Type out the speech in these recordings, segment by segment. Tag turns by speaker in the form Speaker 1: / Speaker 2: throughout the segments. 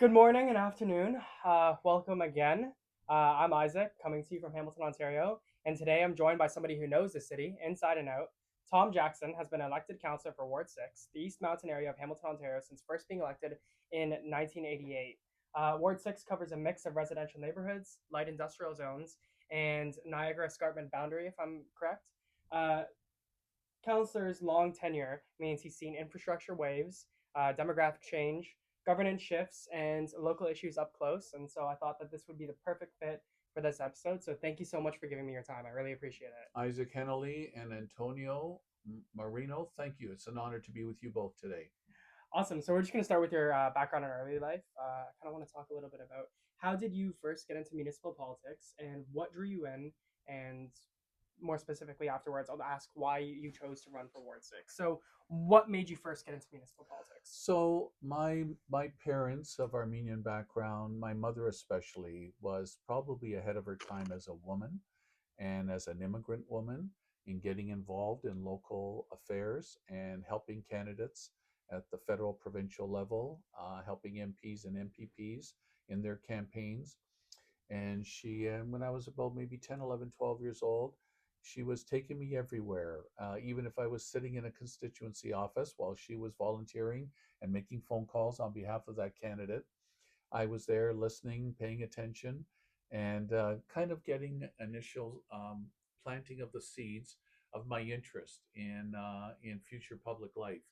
Speaker 1: Good morning and afternoon. Welcome again. I'm Isaac, coming to you from Hamilton, Ontario, and today I'm joined by somebody who knows the city inside and out. Tom Jackson has been elected councillor for Ward 6, the East Mountain area of Hamilton, Ontario, since first being elected in 1988. Ward 6 covers a mix of residential neighborhoods, light industrial zones, and Niagara Escarpment boundary, if I'm correct. Uh, Councillor's long tenure means he's seen infrastructure waves, demographic change, governance shifts, and local issues up close. And so I thought that this would be the perfect fit for this episode. So thank you so much for giving me your time. I really appreciate it.
Speaker 2: Isaac Hennelly and Antonio Marino, thank you. It's an honor to be with you both today.
Speaker 1: Awesome. So we're just going to start with your background in early life. I kind of want to talk a little bit about how did you first get into municipal politics and what drew you in, and more specifically afterwards, I'll ask why you chose to run for Ward 6. So what made you first get into municipal politics?
Speaker 2: So my parents of Armenian background, my mother especially, was probably ahead of her time as a woman and as an immigrant woman in getting involved in local affairs and helping candidates at the federal provincial level, helping MPs and MPPs in their campaigns. And when I was about maybe 10, 11, 12 years old, she was taking me everywhere. Even if I was sitting in a constituency office while she was volunteering and making phone calls on behalf of that candidate, I was there listening, paying attention, and kind of getting initial planting of the seeds of my interest in future public life.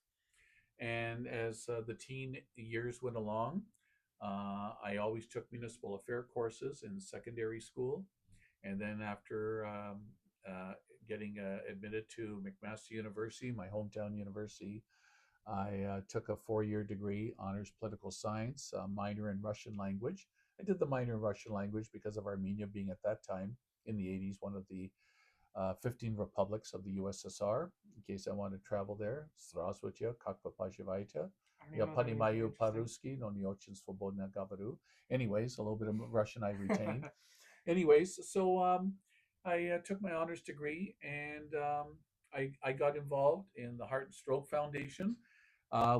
Speaker 2: And as the teen years went along, I always took municipal affair courses in secondary school. And then after uh, getting admitted to McMaster University, my hometown university, I took a 4-year degree, honors political science, minor in Russian language. I did the minor in Russian language because of Armenia being at that time in the 80s one of the 15 republics of the USSR, in case I want to travel there. Здравствуйте, как вы поживаете? Я понимаю по-русски, но не очень свободно говорю. Anyways, a little bit of Russian I retained. Anyways, so I took my honors degree and I got involved in the Heart and Stroke Foundation.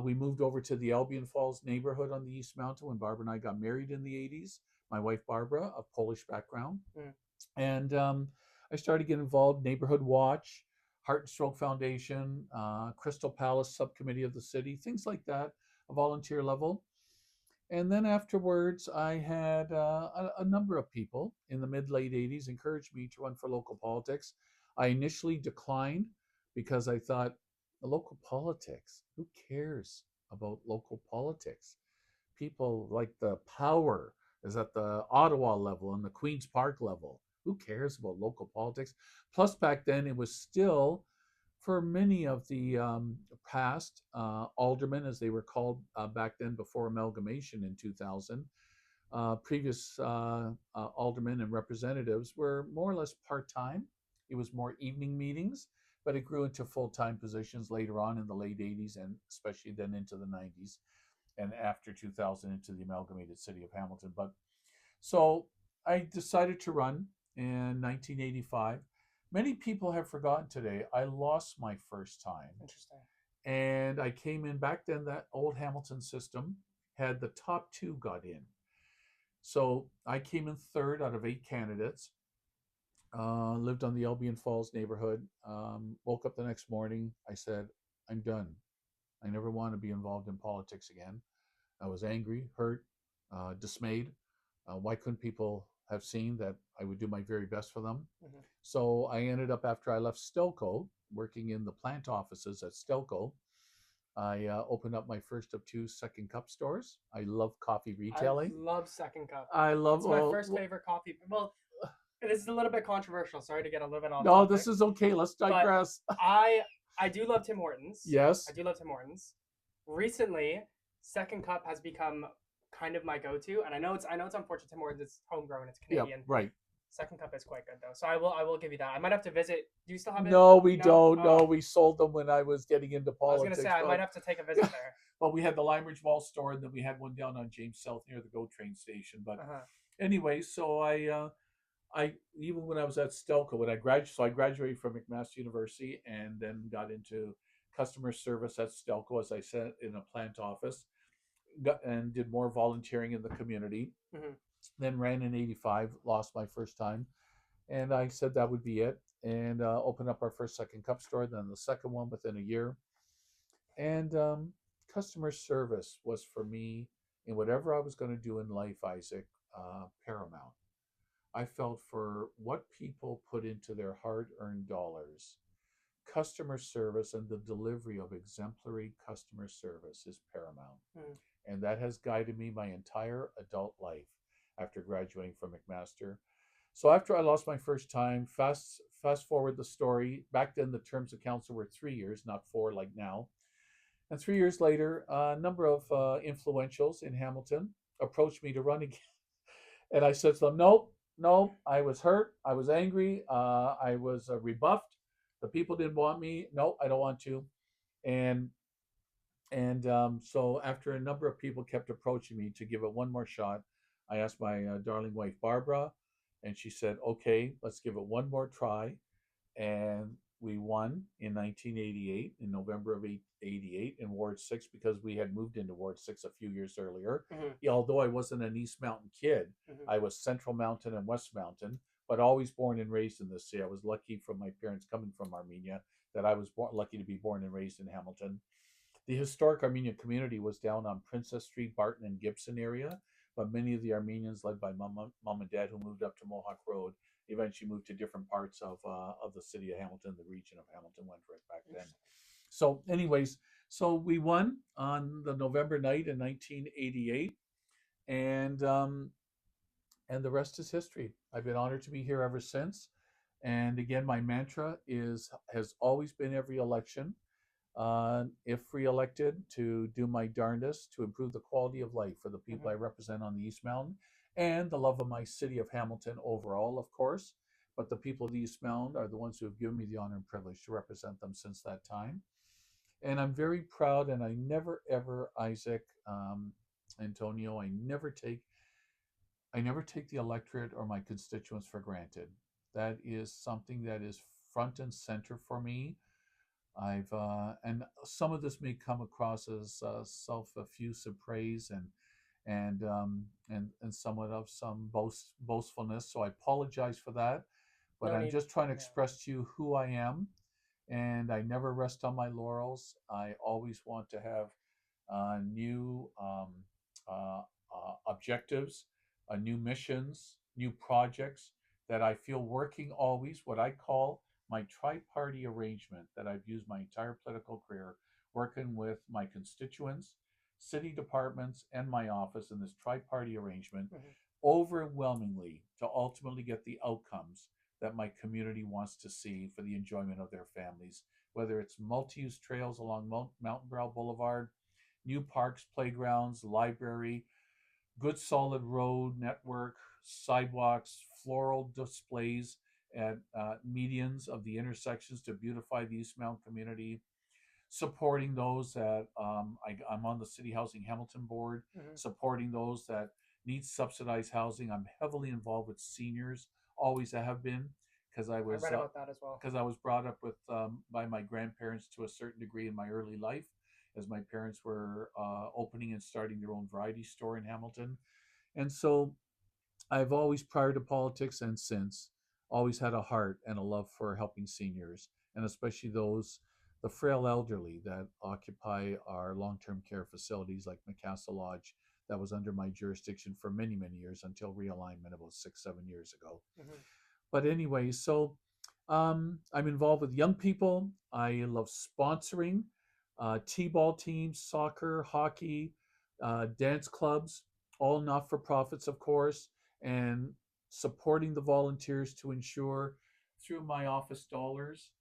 Speaker 2: We moved over to the Albion Falls neighborhood on the East Mountain when Barbara and I got married in the 80s. My wife, Barbara, of Polish background. Mm. And I started to get involved, Neighborhood Watch, Heart and Stroke Foundation, Crystal Palace Subcommittee of the City, things like that, a volunteer level. And then afterwards, I had a number of people in the mid-late 80s encouraged me to run for local politics. I initially declined because I thought, the local politics, who cares about local politics? People like the power is at the Ottawa level and the Queen's Park level. Who cares about local politics? Plus, back then, it was still, for many of the past aldermen, as they were called back then before amalgamation in 2000, previous aldermen and representatives were more or less part-time. It was more evening meetings, but it grew into full-time positions later on in the late 80s and especially then into the 90s and after 2000 into the amalgamated city of Hamilton. But so I decided to run in 1985. Many people have forgotten today. I lost my first time.
Speaker 1: Interesting.
Speaker 2: And I came in back then, that old Hamilton system had the top two got in. So I came in third out of 8 candidates. Lived on the Albion Falls neighborhood. Woke up the next morning. I said, I'm done. I never want to be involved in politics again. I was angry, hurt, dismayed. Why couldn't people have seen that I would do my very best for them? Mm-hmm. So I ended up, after I left Stelco, working in the plant offices at Stelco. I opened up my first of 2 Second Cup stores. I love coffee retailing.
Speaker 1: I love Second Cup.
Speaker 2: I love.
Speaker 1: It's my first favorite coffee. Well, this is a little bit controversial. Sorry to get a little bit off.
Speaker 2: No, topic. This is okay. Let's digress.
Speaker 1: But I do love Tim Hortons.
Speaker 2: Yes,
Speaker 1: I do love Tim Hortons. Recently, Second Cup has become kind of my go-to, and I know it's unfortunate. Tim Hortons, it's homegrown, it's Canadian.
Speaker 2: Yeah, right.
Speaker 1: Second Cup is quite good though, so I will give you that. I might have to visit. Do you still have it?
Speaker 2: No, we don't. No, we sold them when I was getting into politics.
Speaker 1: I was gonna say I might have to take a visit there.
Speaker 2: Well, we had the Lime Ridge Mall store, and then we had one down on James South near the GO train station. But anyway, so I even when I was at Stelco, when I graduated from McMaster University, and then got into customer service at Stelco, as I said, in a plant office. and did more volunteering in the community.
Speaker 1: Mm-hmm.
Speaker 2: Then ran in '85, lost my first time, and I said that would be it. And opened up our first second cup store, then the second one within a year. And customer service was for me in whatever I was going to do in life, Isaac, paramount. I felt for what people put into their hard earned dollars, customer service and the delivery of exemplary customer service is paramount.
Speaker 1: Mm-hmm.
Speaker 2: And that has guided me my entire adult life after graduating from McMaster. So after I lost my first time, fast forward the story. Back then, the terms of council were 3 years, not four like now. And 3 years later, a number of influentials in Hamilton approached me to run again. And I said to them, nope, no, I was hurt. I was angry. I was rebuffed. The people didn't want me. No, I don't want to. And so after a number of people kept approaching me to give it one more shot, I asked my darling wife, Barbara, and she said, okay, let's give it one more try. And we won in 1988, in November of '88 in Ward 6 because we had moved into Ward 6 a few years earlier.
Speaker 1: Mm-hmm.
Speaker 2: Although I wasn't an East Mountain kid,
Speaker 1: Mm-hmm.
Speaker 2: I was Central Mountain and West Mountain, but always born and raised in this city. I was lucky from my parents coming from Armenia that I was lucky to be born and raised in Hamilton. The historic Armenian community was down on Princess Street, Barton, and Gibson area, but many of the Armenians, led by mom and dad, who moved up to Mohawk Road, eventually moved to different parts of the city of Hamilton, the region of Hamilton, Wentworth back then. So, anyways, so we won on the November night in 1988, and the rest is history. I've been honored to be here ever since. And again, my mantra has always been every election, if reelected, to do my darndest to improve the quality of life for the people I
Speaker 1: Mm-hmm.
Speaker 2: represent on the East Mountain and the love of my city of Hamilton overall, of course. But the people of the East Mountain are the ones who have given me the honor and privilege to represent them since that time. And I'm very proud, and I never ever, Isaac, Antonio, I never take the electorate or my constituents for granted. That is something that is front and center for me. And some of this may come across as self-effusive praise and somewhat of some boastfulness. So I apologize for that, but
Speaker 1: No
Speaker 2: I'm
Speaker 1: need.
Speaker 2: just trying to
Speaker 1: Yeah.
Speaker 2: express to you who I am, and I never rest on my laurels. I always want to have new uh, objectives, new missions, new projects that I feel working always what I call my tri-party arrangement that I've used my entire political career, working with my constituents, city departments, and my office in this tri-party arrangement,
Speaker 1: Mm-hmm.
Speaker 2: overwhelmingly to ultimately get the outcomes that my community wants to see for the enjoyment of their families, whether it's multi-use trails along Mountain Brow Boulevard, new parks, playgrounds, library, good solid road network, sidewalks, floral displays at medians of the intersections to beautify the East Mountain community, supporting those that I'm on the City Housing Hamilton board,
Speaker 1: Mm-hmm.
Speaker 2: supporting those that need subsidized housing. I'm heavily involved with seniors, always have been, because I
Speaker 1: I
Speaker 2: was
Speaker 1: read about that as well.
Speaker 2: because I was brought up with by my grandparents to a certain degree in my early life, as my parents were opening and starting their own variety store in Hamilton, and so I've always, prior to politics and since, always had a heart and a love for helping seniors, and especially the frail elderly that occupy our long-term care facilities like Macassa Lodge, that was under my jurisdiction for many, many years until realignment about 6, 7 years ago.
Speaker 1: Mm-hmm.
Speaker 2: But anyway, so I'm involved with young people. I love sponsoring t-ball teams, soccer, hockey, dance clubs, all not-for-profits, of course, and supporting the volunteers to ensure through my office dollars,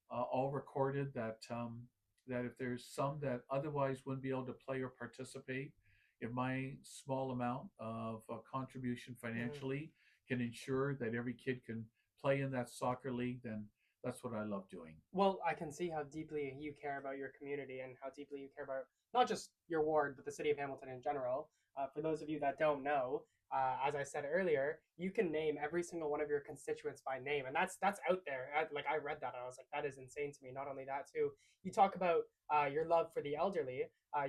Speaker 2: all recorded, that if there's some that otherwise wouldn't be able to play or participate, if my small amount of contribution
Speaker 1: Mm-hmm.
Speaker 2: financially can ensure that every kid can play in that soccer league, then that's what I love doing.
Speaker 1: Well, I can see how deeply you care about your community and how deeply you care about not just your ward, but the city of Hamilton in general. For those of you that don't know, as I said earlier, you can name every single one of your constituents by name, and that's out there. Like I read that, and I was like, that is insane to me. Not only that, too, you talk about your love for the elderly.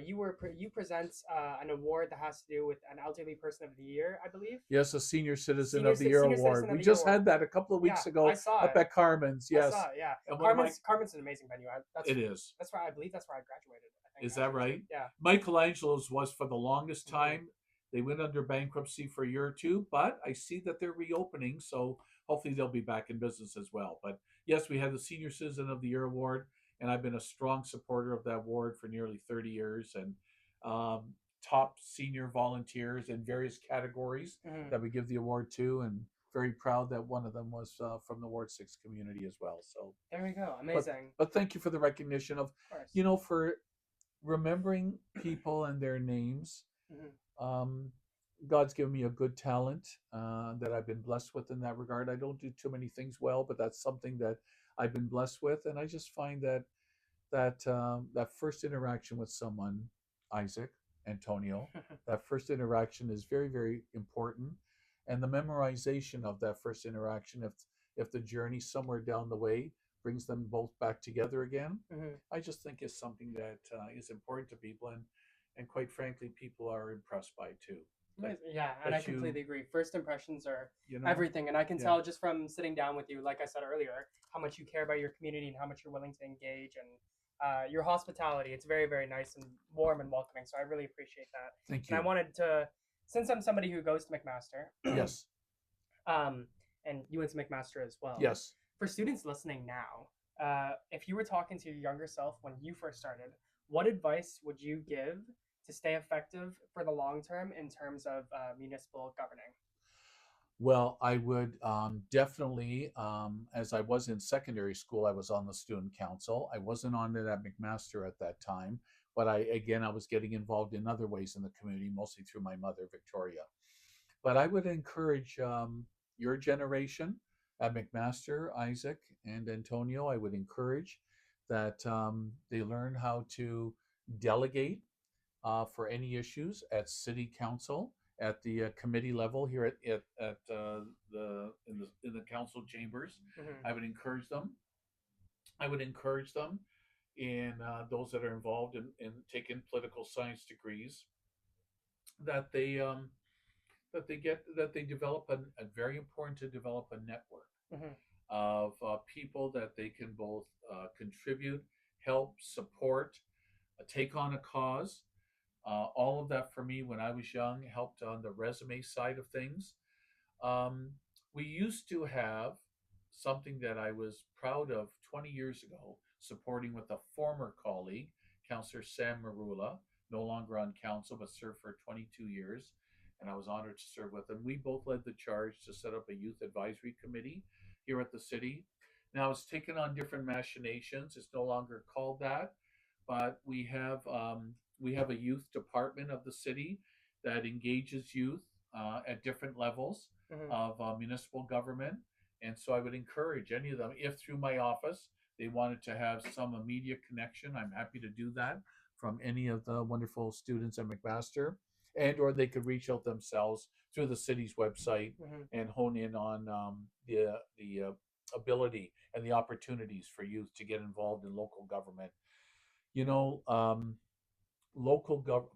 Speaker 1: You present an award that has to do with an elderly person of the year, I believe.
Speaker 2: Yes, a Senior Citizen of the Year
Speaker 1: Senior
Speaker 2: award.
Speaker 1: citizen of
Speaker 2: We
Speaker 1: the year
Speaker 2: just
Speaker 1: award.
Speaker 2: had that a couple of
Speaker 1: Yeah,
Speaker 2: weeks
Speaker 1: I
Speaker 2: ago
Speaker 1: saw
Speaker 2: up
Speaker 1: it.
Speaker 2: at Carmen's.
Speaker 1: I saw
Speaker 2: Yes,
Speaker 1: it. Yeah,
Speaker 2: and one of my
Speaker 1: Carmen's an amazing venue.
Speaker 2: it is.
Speaker 1: That's where I believe that's where I graduated. I think
Speaker 2: Is that
Speaker 1: actually too.
Speaker 2: right?
Speaker 1: Yeah.
Speaker 2: Michelangelo's was for the longest
Speaker 1: Mm-hmm.
Speaker 2: time. They went under bankruptcy for a year or two, but I see that they're reopening, so hopefully they'll be back in business as well. But yes, we had the Senior Citizen of the Year award, and I've been a strong supporter of that award for nearly 30 years. And top senior volunteers in various categories
Speaker 1: Mm-hmm.
Speaker 2: that we give the award to, and very proud that one of them was from the Ward 6 community as well. So,
Speaker 1: There we go.
Speaker 2: but
Speaker 1: Amazing.
Speaker 2: but thank you for the recognition of,
Speaker 1: Of course.
Speaker 2: for remembering people and their names.
Speaker 1: Mm-hmm.
Speaker 2: Um, God's given me a good talent that I've been blessed with in that regard. I don't do too many things well, but that's something that I've been blessed with, and I just find that that first interaction with someone, Isaac, Antonio, that first interaction is very, very important, and the memorization of that first interaction, if the journey somewhere down the way brings them both back together again,
Speaker 1: Mm-hmm.
Speaker 2: I just think is something that is important to people, and quite frankly, people are impressed by too. That
Speaker 1: Yeah, and I
Speaker 2: that you
Speaker 1: completely agree. First impressions are
Speaker 2: you know
Speaker 1: everything, and I can
Speaker 2: yeah.
Speaker 1: tell just from sitting down with you, like I said earlier, how much you care about your community and how much you're willing to engage, and your hospitality. It's very, very nice and warm and welcoming. So I really appreciate that.
Speaker 2: Thank
Speaker 1: And I
Speaker 2: you.
Speaker 1: wanted to, since I'm somebody who goes to McMaster,
Speaker 2: Yes.
Speaker 1: and you went to McMaster as well,
Speaker 2: Yes.
Speaker 1: for students listening now, if you were talking to your younger self when you first started, what advice would you give to stay effective for the long term in terms of municipal governing?
Speaker 2: Well, I would definitely, as I was in secondary school, I was on the student council. I wasn't on it at McMaster at that time, but I was getting involved in other ways in the community, mostly through my mother, Victoria. But I would encourage your generation at McMaster, Isaac and Antonio. I would encourage that they learn how to delegate for any issues at city council, at the committee level here at the council chambers.
Speaker 1: Mm-hmm.
Speaker 2: I would encourage them. I would encourage them in those that are involved in taking political science degrees that they develop a very important to develop a network
Speaker 1: Mm-hmm.
Speaker 2: of people that they can both contribute, help, support, take on a cause. All of that for me when I was young helped on the resume side of things. Um, we used to have something that I was proud of 20 years ago, supporting with a former colleague, Councillor Sam Marula, no longer on council, but served for 22 years. And I was honored to serve with him. We both led the charge to set up a youth advisory committee here at the city. Now it's taken on different machinations. It's no longer called that, but we have a youth department of the city that engages youth at different levels
Speaker 1: Mm-hmm.
Speaker 2: of municipal government. And so I would encourage any of them, if through my office they wanted to have some immediate connection, I'm happy to do that from any of the wonderful students at McMaster, and or they could reach out themselves through the city's website
Speaker 1: Mm-hmm.
Speaker 2: and hone in on the ability and the opportunities for youth to get involved in local government. You know, local government.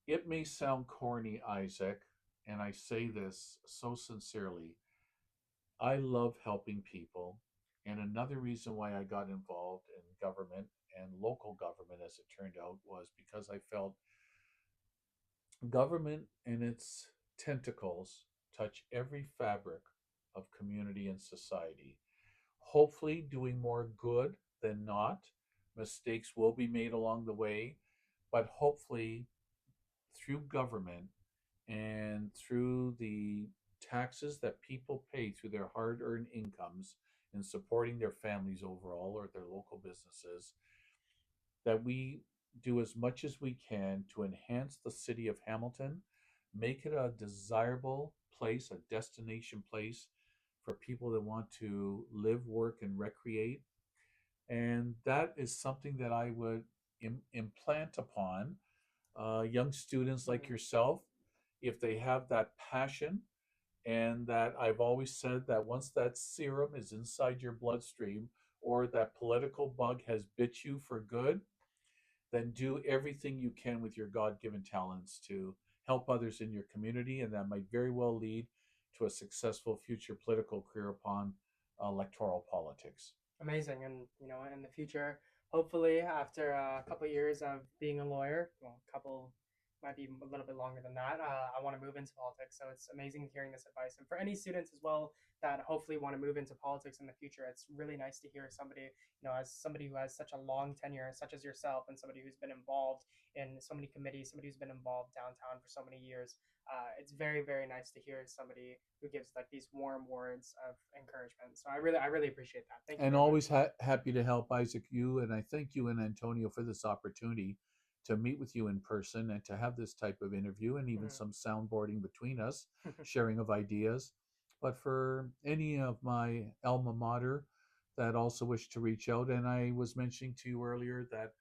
Speaker 2: It may sound corny, Isaac, and I say this so sincerely. I love helping people. And another reason why I got involved in government and local government, as it turned out, was because I felt government and its tentacles touch every fabric of community and society. Hopefully, doing more good than not. Mistakes will be made along the way, but hopefully, through government and through the taxes that people pay through their hard earned incomes in supporting their families overall or their local businesses, that we do as much as we can to enhance the city of Hamilton, make it a desirable place, a destination place for people that want to live, work, and recreate. And that is something that I would implant upon young students like
Speaker 1: Mm-hmm.
Speaker 2: yourself if they have that passion, and that I've always said that once that serum is inside your bloodstream or that political bug has bit you for good, then do everything you can with your God given talents to help others in your community. And that might very well lead to a successful future political career upon electoral politics.
Speaker 1: Amazing. And in the future, hopefully after a couple of years of being a lawyer, well, a couple might be a little bit longer than that, I want to move into politics. So it's amazing hearing this advice. And for any students as well that hopefully want to move into politics in the future, it's really nice to hear somebody, as somebody who has such a long tenure such as yourself, and somebody who's been involved in so many committees, somebody who's been involved downtown for so many years. It's very, very nice to hear somebody who gives like these warm words of encouragement. So I really appreciate that. Thank you
Speaker 2: And
Speaker 1: very much.
Speaker 2: always happy to help, Isaac, you. And I thank you and Antonio for this opportunity to meet with you in person and to have this type of interview and even some soundboarding between us, sharing of ideas. But for any of my alma mater that also wish to reach out, and I was mentioning to you earlier that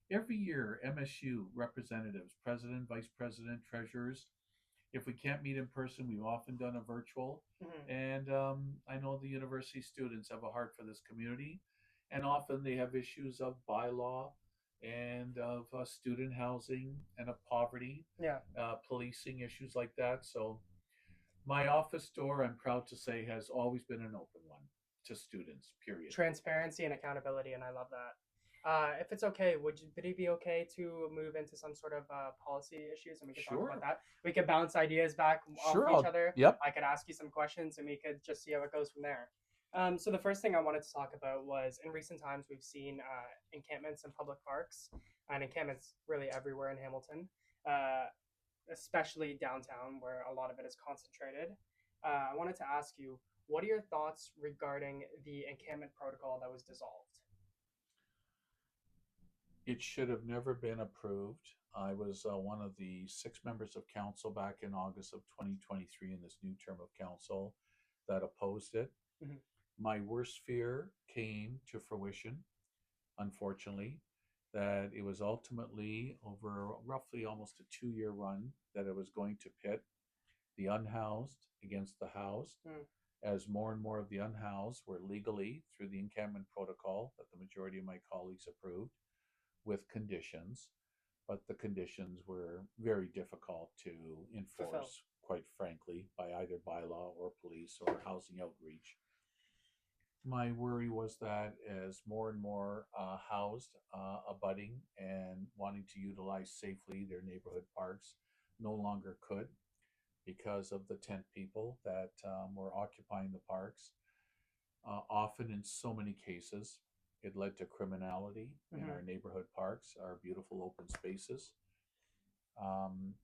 Speaker 2: every year MSU representatives, president, vice president, treasurers, if we can't meet in person, we've often done a virtual. And I know the university students have a heart for this community, and often they have issues of bylaw and of student housing and of poverty,
Speaker 1: Yeah.
Speaker 2: policing issues like that. So my office door, I'm proud to say, has always been an open one to students. Period.
Speaker 1: Transparency and accountability, and I love that. If it's okay, would it be okay to move into some sort of policy issues, and we could talk about
Speaker 2: Sure.
Speaker 1: that? We could bounce ideas back off
Speaker 2: Sure.
Speaker 1: of each other.
Speaker 2: Yep.
Speaker 1: I could ask you some questions, and we could just see how it goes from there. So the first thing I wanted to talk about was in recent times we've seen encampments in public parks, and encampments really everywhere in Hamilton, especially downtown where a lot of it is concentrated. I wanted to ask you, what are your thoughts regarding the encampment protocol that was dissolved?
Speaker 2: It should have never been approved. I was one of the 6 members of council back in August of 2023 in this new term of council that opposed it.
Speaker 1: Mhm.
Speaker 2: My worst fear came to fruition, unfortunately, that it was ultimately over roughly almost a 2-year run that it was going to pit the unhoused against the housed, as more and more of the unhoused were legally, through the encampment protocol that the majority of my colleagues approved, with conditions, but the conditions were very difficult to enforce, quite frankly, by either bylaw or police or housing outreach. My worry was that as more and more housed, abutting, and wanting to utilize safely their neighborhood parks no longer could because of the tent people that were occupying the parks. Often, in so many cases, it led to criminality in our neighborhood parks, our beautiful open spaces. Um,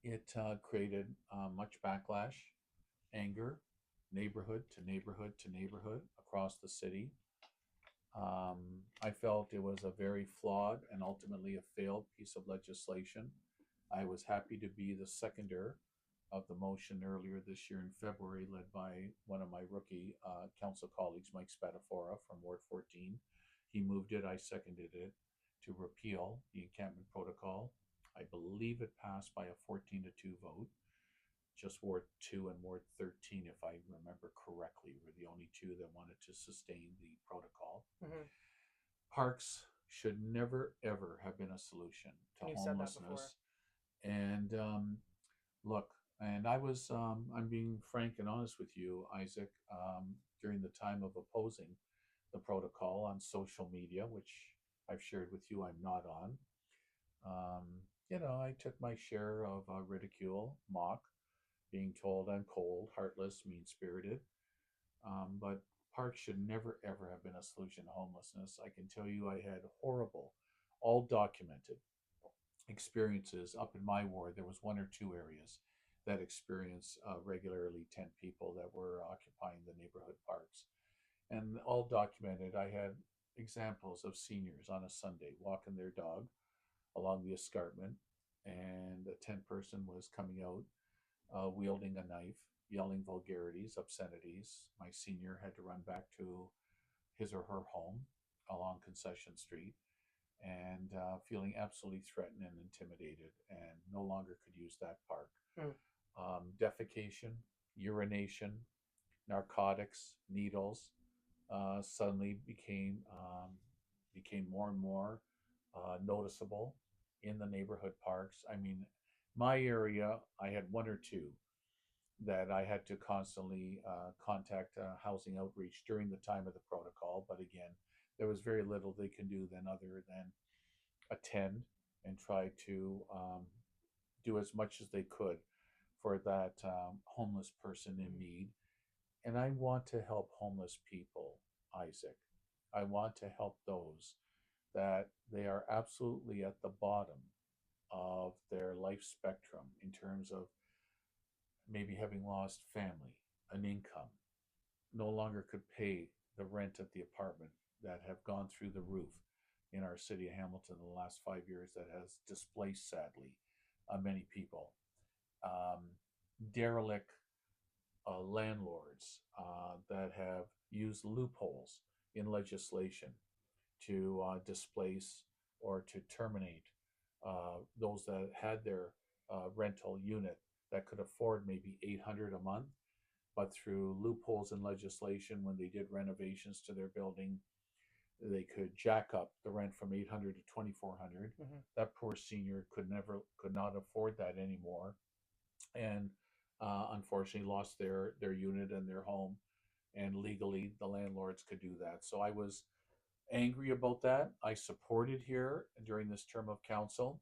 Speaker 2: it created much backlash, anger, neighborhood to neighborhood to neighborhood across the city. I felt it was a very flawed and ultimately a failed piece of legislation. I was happy to be the seconder of the motion earlier this year in February, led by one of my rookie council colleagues, Mike Spadafora from Ward 14. He moved it, I seconded it, to repeal the encampment protocol. I believe it passed by a 14-2 vote. Just Ward 2 and Ward 13, if I remember correctly, were the only two that wanted to sustain the protocol. Parks should never, ever have been a solution to homelessness. And look, and I'm being frank and honest with you, Isaac, during the time of opposing the protocol on social media, which I've shared with you I'm not on. I took my share of ridicule, mock, being told I'm cold, heartless, mean spirited. But parks should never, ever have been a solution to homelessness. I can tell you I had horrible, all documented experiences up in my ward. There was 1 or 2 areas that experienced regularly tent people that were occupying the neighborhood parks. And all documented, I had examples of seniors on a Sunday walking their dog along the escarpment, and a tent person was coming out wielding a knife, yelling vulgarities, obscenities. My senior had to run back to his or her home along Concession Street. and feeling absolutely threatened and intimidated, and no longer could use that park.
Speaker 1: Mm.
Speaker 2: Defecation, urination, narcotics, needles suddenly became more and more noticeable in the neighborhood parks. I mean, my area, I had one or two that I had to constantly contact housing outreach during the time of the protocol. But again, there was very little they can do than other than attend and try to do as much as they could for that homeless person in need. And I want to help homeless people, Isaac. I want to help those that they are absolutely at the bottom of their life spectrum in terms of maybe having lost family, an income, no longer could pay the rent of the apartment that have gone through the roof in our city of Hamilton in the last 5 years that has displaced, sadly, many people. Um, Derelict landlords that have used loopholes in legislation to displace or to terminate those that had their rental unit that could afford maybe 800 a month, but through loopholes in legislation, when they did renovations to their building, they could jack up the rent from 800 to 2,400.
Speaker 1: Mm-hmm.
Speaker 2: That poor senior could not afford that anymore, and unfortunately lost their unit and their home. And legally, the landlords could do that. So I was angry about that. I supported here during this term of council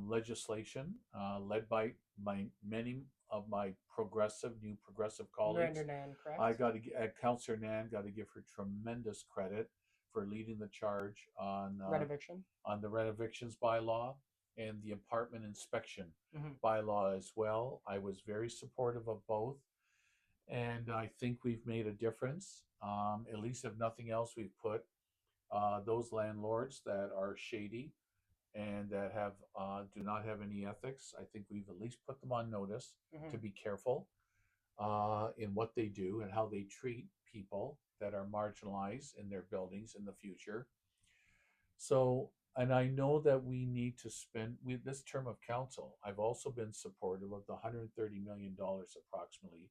Speaker 2: legislation led by many of my new progressive colleagues.
Speaker 1: Brandon Nan,
Speaker 2: I
Speaker 1: correct?
Speaker 2: got to Councillor Nan, got to give her tremendous credit for leading the charge
Speaker 1: Renoviction.
Speaker 2: on the renovictions bylaw and the apartment inspection
Speaker 1: Mm-hmm.
Speaker 2: bylaw as well. I was very supportive of both, and I think we've made a difference. At least, if nothing else, we've put those landlords that are shady and that have do not have any ethics. I think we've at least put them on notice
Speaker 1: Mm-hmm.
Speaker 2: to be careful in what they do and how they treat people that are marginalized in their buildings in the future. So, and I know that we need to spend with this term of council. I've also been supportive of the $130 million approximately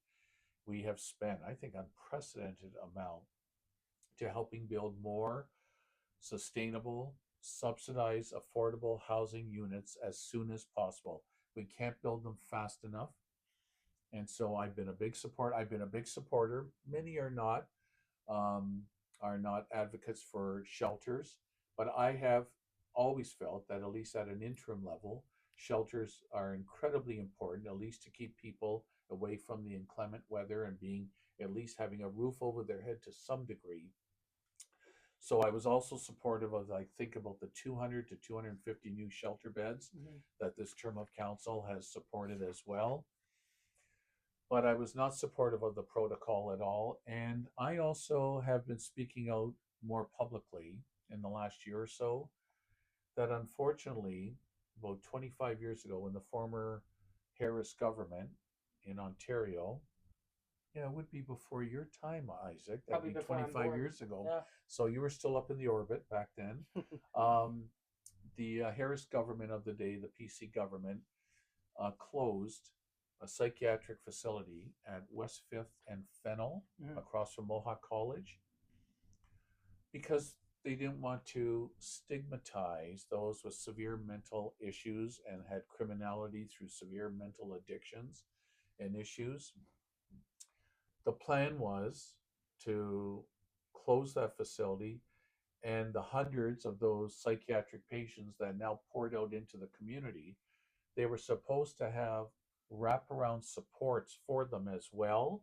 Speaker 2: we have spent. I think unprecedented amount to helping build more sustainable, subsidized, affordable housing units as soon as possible. We can't build them fast enough. And so I've been a big support. I've been a big supporter. Many um, are not advocates for shelters, but I have always felt that at least at an interim level, shelters are incredibly important, at least to keep people away from the inclement weather and being at least having a roof over their head to some degree. So I was also supportive of, I think, about the 200 to 250 new shelter beds
Speaker 1: Mm-hmm.
Speaker 2: that this term of council has supported as well. But I was not supportive of the protocol at all. And I also have been speaking out more publicly in the last year or so that unfortunately, about 25 years ago, when the former Harris government in Ontario, yeah, it would be before your time, Isaac. That'd
Speaker 1: Probably
Speaker 2: be
Speaker 1: before I'm
Speaker 2: 25
Speaker 1: born.
Speaker 2: years ago.
Speaker 1: Yeah.
Speaker 2: So you were still up in the orbit back then. Um, the Harris government of the day, the PC government, closed a psychiatric facility at West 5th and Fennel
Speaker 1: Mm-hmm.
Speaker 2: across from Mohawk College because they didn't want to stigmatize those with severe mental issues and had criminality through severe mental addictions and issues. The plan was to close that facility, and the hundreds of those psychiatric patients that now poured out into the community, they were supposed to have wraparound supports for them as well.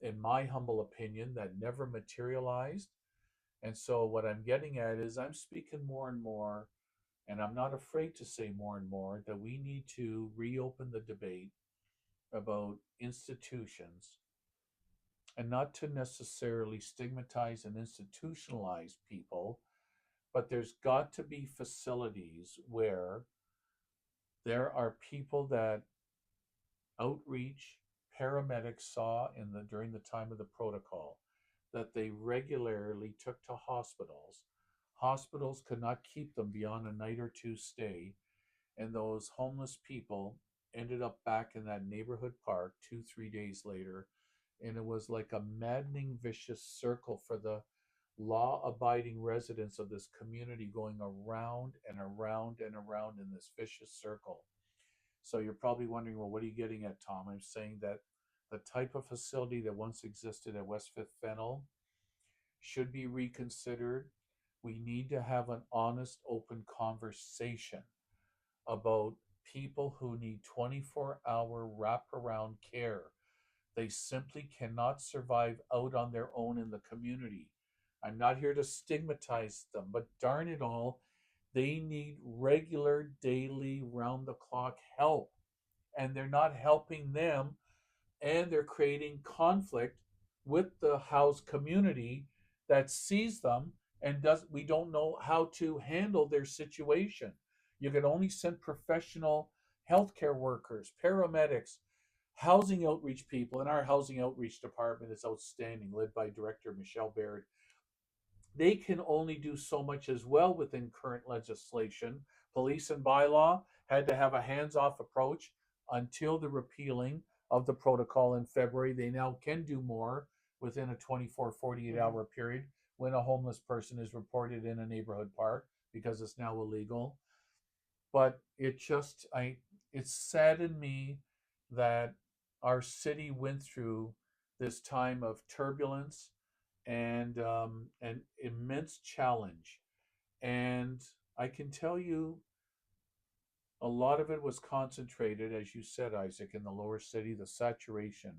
Speaker 2: In my humble opinion, that never materialized. And so, what I'm getting at is, I'm speaking more and more, and I'm not afraid to say more and more, that we need to reopen the debate about institutions and not to necessarily stigmatize and institutionalize people, but there's got to be facilities where there are people that outreach paramedics saw during the time of the protocol that they regularly took to hospitals, Hospitals could not keep them beyond a night or two stay, and those homeless people ended up back in that neighborhood park 2, 3 days later. And it was like a maddening, vicious circle for the law abiding residents of this community going around and around and around in this vicious circle. So you're probably wondering, well, what are you getting at, Tom? I'm saying that the type of facility that once existed at West Fifth Fennel should be reconsidered. We need to have an honest, open conversation about people who need 24-hour wraparound care. They simply cannot survive out on their own in the community. I'm not here to stigmatize them, but darn it all, they need regular, daily, round the clock help. And they're not helping them, and they're creating conflict with the house community that sees them and does we don't know how to handle their situation. You can only send professional healthcare workers, paramedics, housing outreach people, and our housing outreach department is outstanding, led by Director Michelle Baird. They can only do so much as well within current legislation. Police and bylaw had to have a hands off approach until the repealing of the protocol in February. They now can do more within a 24, 48
Speaker 1: Mm-hmm.
Speaker 2: hour period when a homeless person is reported in a neighborhood park because it's now illegal. But it's saddened me that our city went through this time of turbulence and an immense challenge. And I can tell you a lot of it was concentrated, as you said, Isaac, in the lower city. The saturation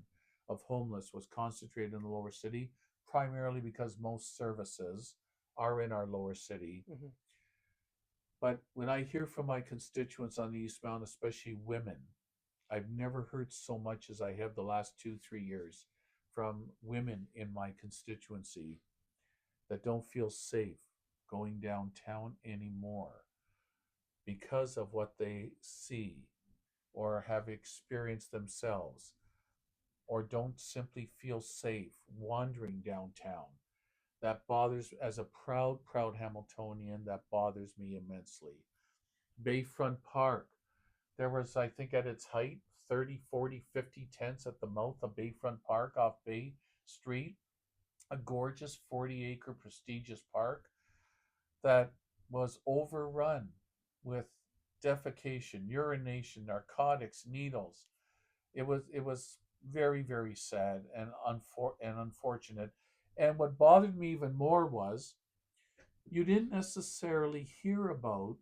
Speaker 2: of homeless was concentrated in the lower city, primarily because most services are in our lower city.
Speaker 1: Mm-hmm.
Speaker 2: But when I hear from my constituents on the Eastbound, especially women, I've never heard so much as I have the last 2, 3 years from women in my constituency that don't feel safe going downtown anymore because of what they see or have experienced themselves, or don't simply feel safe wandering downtown. That bothers, as a proud Hamiltonian, that bothers me immensely. Bayfront Park, there was, I think, at its height, 30, 40, 50 tents at the mouth of Bayfront Park off Bay Street, a gorgeous 40-acre prestigious park that was overrun with defecation, urination, narcotics, needles. It was very sad and unfortunate. And what bothered me even more was you didn't necessarily hear about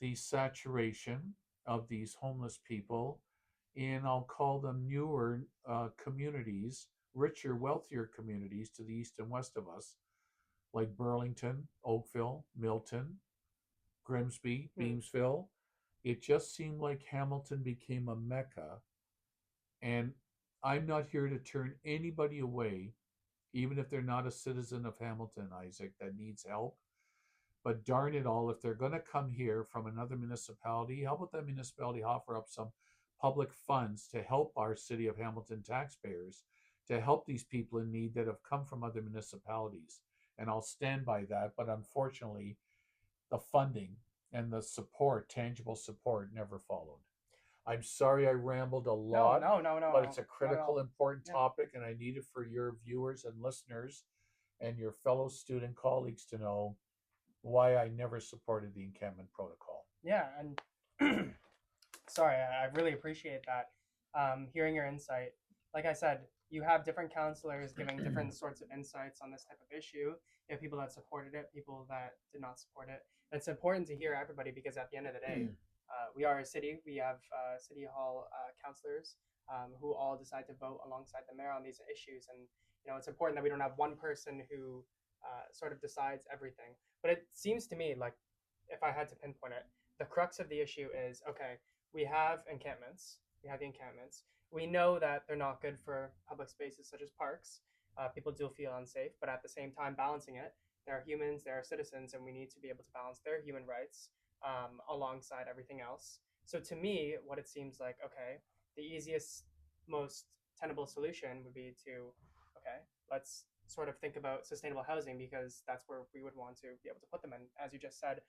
Speaker 2: the saturation of these homeless people in, I'll call them, newer communities, richer, wealthier communities to the east and west of us, like Burlington, Oakville, Milton, Grimsby,
Speaker 1: Mm-hmm.
Speaker 2: Beamsville. It just seemed like Hamilton became a mecca. And I'm not here to turn anybody away, even if they're not a citizen of Hamilton, Isaac, that needs help. But darn it all, if they're going to come here from another municipality, how about that municipality offer up some public funds to help our city of Hamilton taxpayers to help these people in need that have come from other municipalities? And I'll stand by that. But unfortunately, the funding and the support, tangible support, never followed. I'm sorry I rambled a
Speaker 1: No,
Speaker 2: lot,
Speaker 1: no, no, no,
Speaker 2: but
Speaker 1: no,
Speaker 2: it's a
Speaker 1: not at
Speaker 2: critical,
Speaker 1: all.
Speaker 2: important
Speaker 1: Yeah.
Speaker 2: topic, and I need it for your viewers and listeners and your fellow student colleagues to know why I never supported the encampment protocol.
Speaker 1: Yeah, and sorry, I really appreciate that. Hearing your insight. Like I said, you have different counselors giving different sorts of insights on this type of issue. You have people that supported it, people that did not support it. And it's important to hear everybody because at the end of the day, we are a city. We have city hall counselors who all decide to vote alongside the mayor on these issues. And it's important that we don't have one person who sort of decides everything. But it seems to me like, if I had to pinpoint it, the crux of the issue is okay. We have encampments. We have the encampments. We know that they're not good for public spaces such as parks. People do feel unsafe, but at the same time, balancing it, there are humans, there are citizens, and we need to be able to balance their human rights alongside everything else. So to me, what it seems like, okay, the easiest, most tenable solution would be to, okay, let's sort of think about sustainable housing because that's where we would want to be able to put them in. As you just said,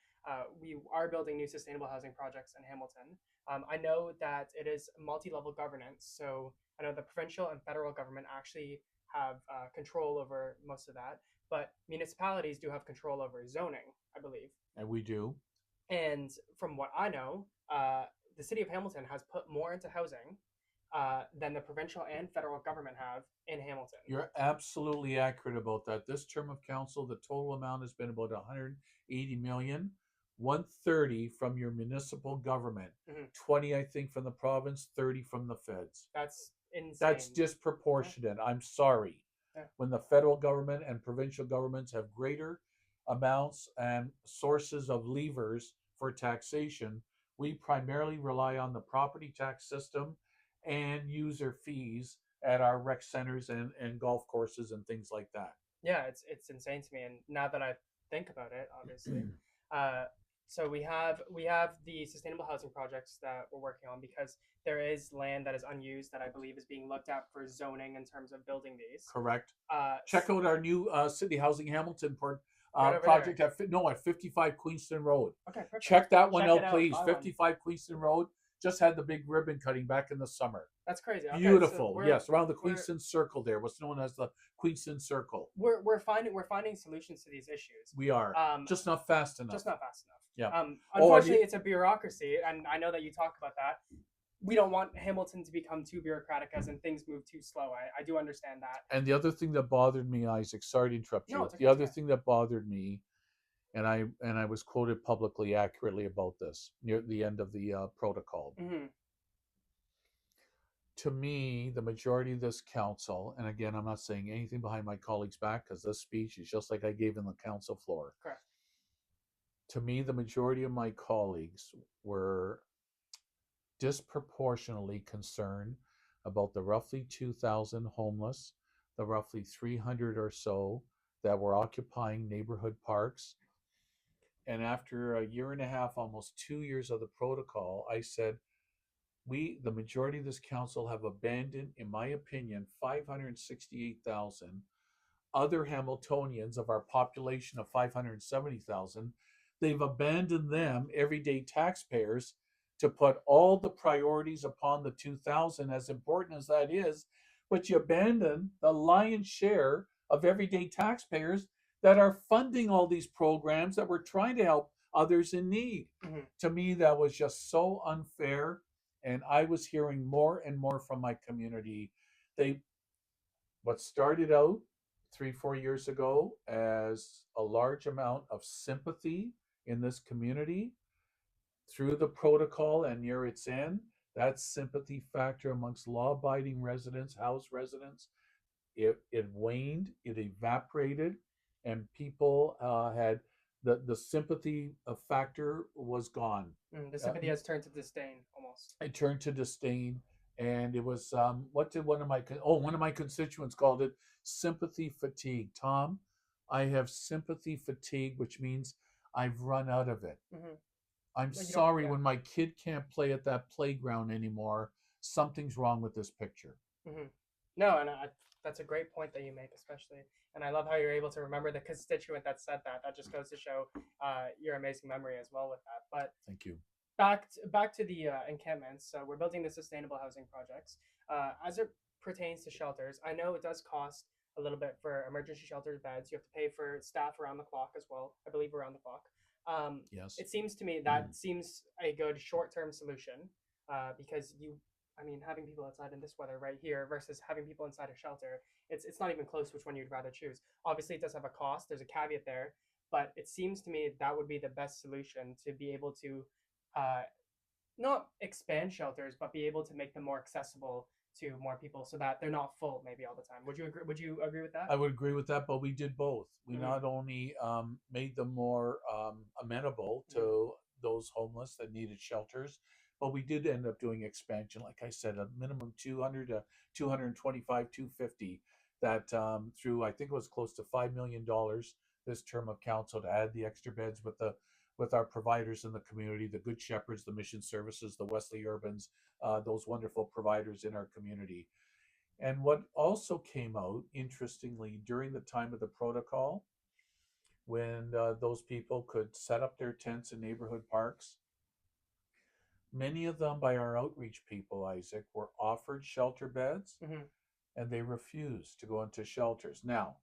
Speaker 1: we are building new sustainable housing projects in Hamilton. I know that it is multi-level governance, so I know the provincial and federal government actually have control over most of that, but municipalities do have control over zoning, I believe.
Speaker 2: And we do.
Speaker 1: And from what I know, the city of Hamilton has put more into housing than the provincial and federal government have in Hamilton.
Speaker 2: You're absolutely accurate about that. This term of council, the total amount has been about 180 million. 130 from your municipal government, 20 I think from the province, 30 from the feds.
Speaker 1: That's insane.
Speaker 2: That's disproportionate. I'm sorry.
Speaker 1: Yeah.
Speaker 2: When the federal government and provincial governments have greater amounts and sources of levers for taxation, we primarily rely on the property tax system and user fees at our rec centers and golf courses and things like that.
Speaker 1: Yeah, it's insane to me. And now that I think about it, obviously, so we have the sustainable housing projects that we're working on because there is land that is unused that I believe is being looked at for zoning in terms of building these.
Speaker 2: Correct. Check out our new City Housing Hamilton project
Speaker 1: there.
Speaker 2: at 55 Queenston Road.
Speaker 1: Okay, perfect.
Speaker 2: Check that one
Speaker 1: Check
Speaker 2: out, please.
Speaker 1: Buy
Speaker 2: 55
Speaker 1: one.
Speaker 2: Queenston Road. Just had the big ribbon cutting back in the summer.
Speaker 1: That's crazy. Okay,
Speaker 2: Beautiful.
Speaker 1: so
Speaker 2: yes, around the Queenston Circle there, what's known as the Queenston Circle.
Speaker 1: We're finding solutions to these issues.
Speaker 2: We are. Just not fast enough.
Speaker 1: Just not fast enough.
Speaker 2: Yeah.
Speaker 1: Unfortunately, it's a bureaucracy, and I know that you talk about that. We don't want Hamilton to become too bureaucratic as in things move too slow. I do understand that.
Speaker 2: And the other thing that bothered me, Isaac, sorry to interrupt you.
Speaker 1: Okay,
Speaker 2: the other thing that bothered me, and I was quoted publicly accurately about this near the end of the protocol.
Speaker 1: Mm-hmm.
Speaker 2: To me, the majority of this council, and again, I'm not saying anything behind my colleagues' back because this speech is just like I gave in the council floor.
Speaker 1: Correct.
Speaker 2: To me, the majority of my colleagues were disproportionately concerned about the roughly 2,000 homeless, the roughly 300 or so that were occupying neighborhood parks. And after a year and a half, almost 2 years of the protocol, I said, the majority of this council have abandoned, in my opinion, 568,000 other Hamiltonians of our population of 570,000. They've abandoned them, everyday taxpayers, to put all the priorities upon the 2,000, as important as that is, but you abandon the lion's share of everyday taxpayers that are funding all these programs that we're trying to help others in need.
Speaker 1: Mm-hmm.
Speaker 2: To me, that was just so unfair. And I was hearing more and more from my community. What started out 3-4 years ago as a large amount of sympathy in this community through the protocol and near its end, that sympathy factor amongst law-abiding residents, house residents, it waned, it evaporated, and people had the sympathy factor was gone.
Speaker 1: The sympathy has turned to disdain almost.
Speaker 2: It turned to disdain, and it was what did one of my constituents called it? Sympathy fatigue. Tom, I have sympathy fatigue, which means I've run out of it.
Speaker 1: Mm-hmm.
Speaker 2: I'm sorry, when my kid can't play at that playground anymore, something's wrong with this picture.
Speaker 1: Mm-hmm. No, and that's a great point that you make, especially. And I love how you're able to remember the constituent that said that. That just goes to show your amazing memory as well with that. But
Speaker 2: thank you.
Speaker 1: Back to the encampments. So we're building the sustainable housing projects. As it pertains to shelters, I know it does cost a little bit for emergency shelter beds. You have to pay for staff around the clock as well. I believe around the clock.
Speaker 2: Yes.
Speaker 1: It seems to me that seems a good short-term solution because having people outside in this weather right here versus having people inside a shelter, it's not even close which one you'd rather choose. Obviously, it does have a cost. There's a caveat there, but it seems to me that would be the best solution to be able to not expand shelters, but be able to make them more accessible to more people so that they're not full maybe all the time. Would you agree with that?
Speaker 2: I would agree with that, but we did both. We not only made them more amenable to those homeless that needed shelters, but we did end up doing expansion. Like I said, a minimum 200 to 225, 250 that through, I think it was close to $5 million this term of council to add the extra beds with our providers in the community, the Good Shepherds, the Mission Services, the Wesley Urbans, those wonderful providers in our community. And what also came out, interestingly, during the time of the protocol, when those people could set up their tents in neighborhood parks, many of them, by our outreach people, Isaac, were offered shelter beds
Speaker 1: Mm-hmm.
Speaker 2: and they refused to go into shelters. Now,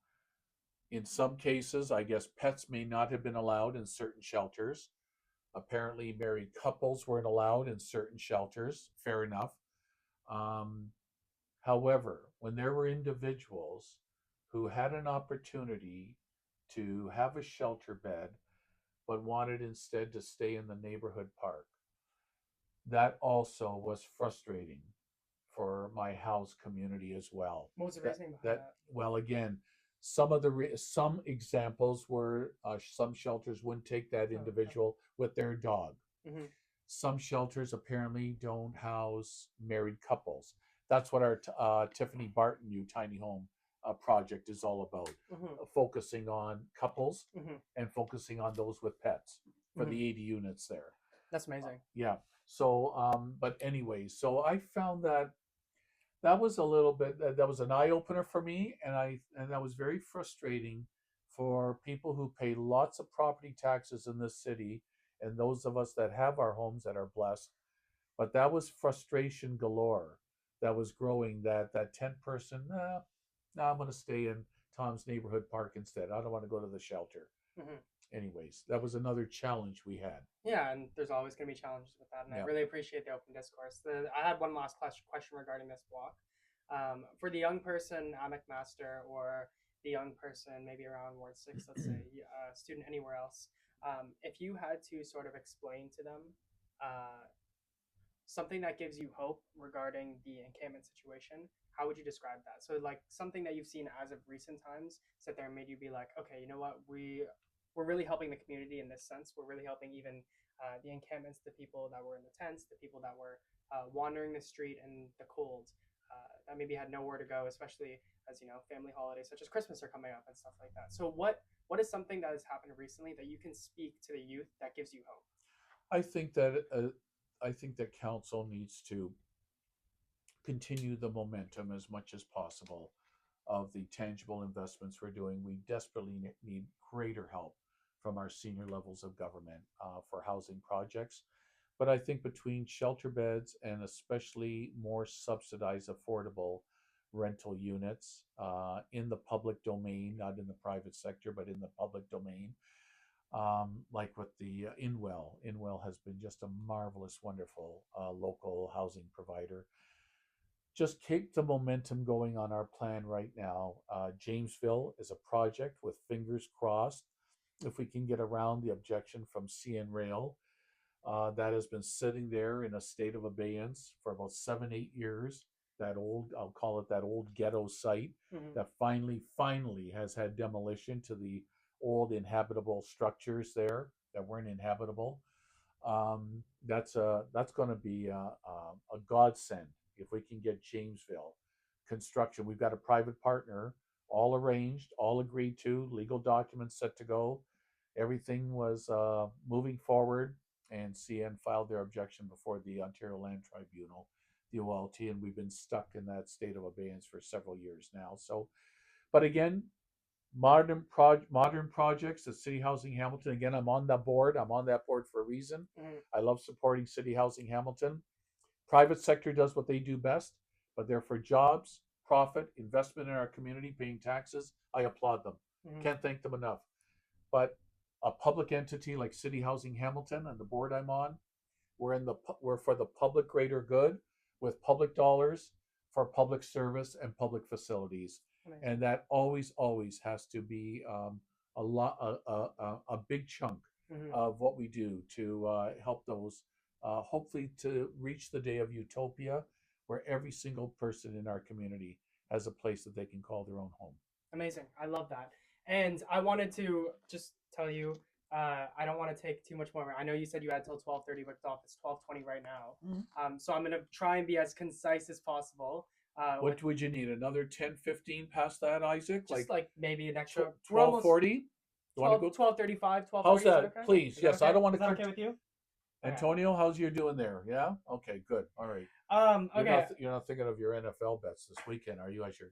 Speaker 2: in some cases, I guess pets may not have been allowed in certain shelters. Apparently, married couples weren't allowed in certain shelters. Fair enough. Um, However, when there were individuals who had an opportunity to have a shelter bed but wanted instead to stay in the neighborhood park, that also was frustrating for my house community as well.
Speaker 1: What was the
Speaker 2: That
Speaker 1: reasoning behind
Speaker 2: that
Speaker 1: that?
Speaker 2: well, again, some examples were some shelters wouldn't take that
Speaker 1: Oh, okay.
Speaker 2: individual with their dog.
Speaker 1: Mm-hmm.
Speaker 2: Some shelters apparently don't house married couples. That's what our Tiffany Barton New Tiny Home project is all about,
Speaker 1: Mm-hmm.
Speaker 2: focusing on couples
Speaker 1: Mm-hmm.
Speaker 2: and focusing on those with pets for
Speaker 1: Mm-hmm.
Speaker 2: the 80 units there.
Speaker 1: That's amazing.
Speaker 2: Yeah. So, but anyway, so I found that that was a little bit that was an eye opener for me, and that was very frustrating for people who pay lots of property taxes in this city, and those of us that have our homes that are blessed. But that was frustration galore that was growing. That 10 person, nah, I'm going to stay in Tom's neighborhood park instead. I don't want to go to the shelter.
Speaker 1: Mm-hmm.
Speaker 2: Anyways, that was another challenge we had.
Speaker 1: Yeah, and there's always going to be challenges with that, and I
Speaker 2: Yeah.
Speaker 1: really appreciate the open discourse. I had one last question regarding this block. For the young person at McMaster, or the young person maybe around Ward 6, let's say, a student anywhere else, if you had to sort of explain to them uh, something that gives you hope regarding the encampment situation, how would you describe that? So, like, something that you've seen as of recent times sit there and made you be like, okay, you know what, we're really helping the community in this sense. We're really helping even the encampments, the people that were in the tents, the people that were wandering the street in the cold, that maybe had nowhere to go, especially as family holidays such as Christmas are coming up and stuff like that. So, what is something that has happened recently that you can speak to the youth that gives you hope?
Speaker 2: I think that I think that council needs to continue the momentum as much as possible of the tangible investments we're doing. We desperately need greater help from our senior levels of government for housing projects. But I think between shelter beds and especially more subsidized, affordable rental units in the public domain, not in the private sector, but in the public domain, like with the Inwell. Inwell has been just a marvelous, wonderful local housing provider. Just keep the momentum going on our plan right now. Jamesville is a project with fingers crossed. If we can get around the objection from CN Rail, that has been sitting there in a state of abeyance for about 7, 8 years. That old, I'll call it that old ghetto site
Speaker 1: Mm-hmm.
Speaker 2: that finally has had demolition to the old inhabitable structures there that weren't inhabitable. That's going to be a godsend if we can get Jamesville construction. We've got a private partner, all arranged, all agreed to, legal documents set to go. Everything was moving forward, and CN filed their objection before the Ontario Land Tribunal, the OLT, and we've been stuck in that state of abeyance for several years now. So, but again, modern projects at City Housing Hamilton. Again, I'm on that board. I'm on that board for a reason.
Speaker 1: Mm-hmm.
Speaker 2: I love supporting City Housing Hamilton. Private sector does what they do best, but they're for jobs, profit, investment in our community, paying taxes. I applaud them.
Speaker 1: Mm-hmm.
Speaker 2: Can't thank them enough. But a public entity like City Housing Hamilton and the board I'm on, we're for the public greater good with public dollars for public service and public facilities,
Speaker 1: Amazing.
Speaker 2: and that always has to be a big chunk
Speaker 1: Mm-hmm.
Speaker 2: of what we do to help those. Hopefully, to reach the day of utopia, where every single person in our community has a place that they can call their own home.
Speaker 1: Amazing. I love that. And I wanted to just tell you, I don't want to take too much more. I know you said you had till 12:30, but it's 12:20 right now. So I'm gonna try and be as concise as possible.
Speaker 2: What would you need? Another 10, 15 past that, Isaac?
Speaker 1: Just like maybe an extra. We're
Speaker 2: 12,
Speaker 1: almost
Speaker 2: 40? You want to go?
Speaker 1: 12:35, 12:40.
Speaker 2: How's
Speaker 1: Is that
Speaker 2: that?
Speaker 1: okay?
Speaker 2: Please.
Speaker 1: Is that
Speaker 2: Yes,
Speaker 1: okay?
Speaker 2: I don't want
Speaker 1: Is
Speaker 2: to
Speaker 1: that okay with you? Okay.
Speaker 2: Antonio, how's you doing there? Yeah. Okay. Good. All right.
Speaker 1: Okay.
Speaker 2: You're not thinking of your NFL bets this weekend, are you? As your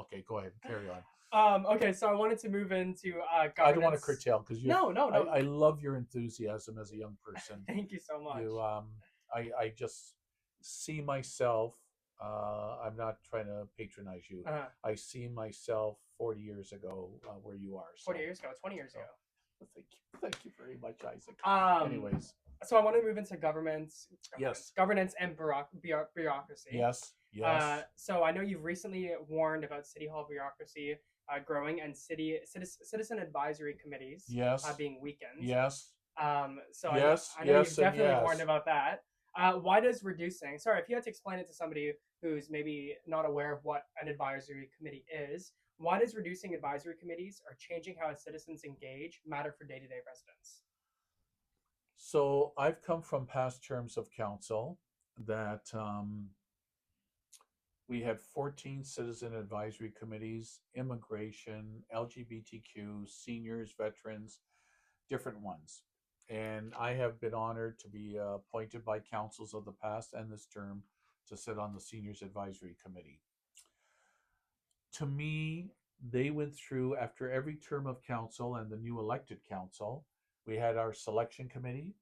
Speaker 2: okay, go ahead, carry on.
Speaker 1: Okay. So I wanted to move into
Speaker 2: I don't want to
Speaker 1: governance.
Speaker 2: curtail because you.
Speaker 1: No, no, no.
Speaker 2: I love your enthusiasm as a young person.
Speaker 1: Thank you so much.
Speaker 2: You I just see myself. I'm not trying to patronize you.
Speaker 1: Uh,
Speaker 2: I see myself 40 years ago where you are.
Speaker 1: 40
Speaker 2: So,
Speaker 1: years ago, 20 years
Speaker 2: so
Speaker 1: ago.
Speaker 2: thank you very much, Isaac.
Speaker 1: Um,
Speaker 2: Anyways,
Speaker 1: so I want to move into
Speaker 2: yes,
Speaker 1: governance and bureaucracy.
Speaker 2: yes, yes,
Speaker 1: So I know you've recently warned about City Hall bureaucracy growing and citizen advisory committees
Speaker 2: yes,
Speaker 1: being weakened.
Speaker 2: yes,
Speaker 1: So
Speaker 2: yes,
Speaker 1: I know you've
Speaker 2: yes, and
Speaker 1: definitely warned
Speaker 2: yes.
Speaker 1: about that. Why does reducing? Sorry, if you had to explain it to somebody who's maybe not aware of what an advisory committee is, why does reducing advisory committees or changing how citizens engage matter for day-to-day residents?
Speaker 2: So I've come from past terms of council that we had 14 citizen advisory committees, immigration, LGBTQ, seniors, veterans, different ones. And I have been honored to be appointed by councils of the past and this term to sit on the seniors advisory committee. To me, they went through after every term of council and the new elected council, we had our selection committee,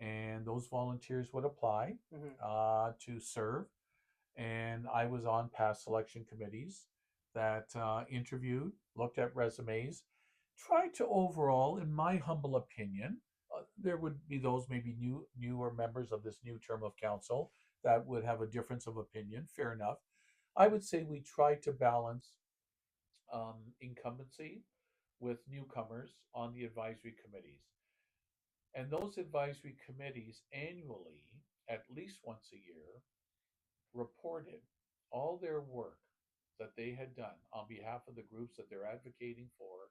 Speaker 2: and those volunteers would apply
Speaker 1: Mm-hmm.
Speaker 2: to serve. And I was on past selection committees that interviewed, looked at resumes, tried to overall, in my humble opinion, there would be those maybe newer members of this new term of council that would have a difference of opinion. Fair enough. I would say we tried to balance incumbency with newcomers on the advisory committees. And those advisory committees annually, at least once a year, reported all their work that they had done on behalf of the groups that they're advocating for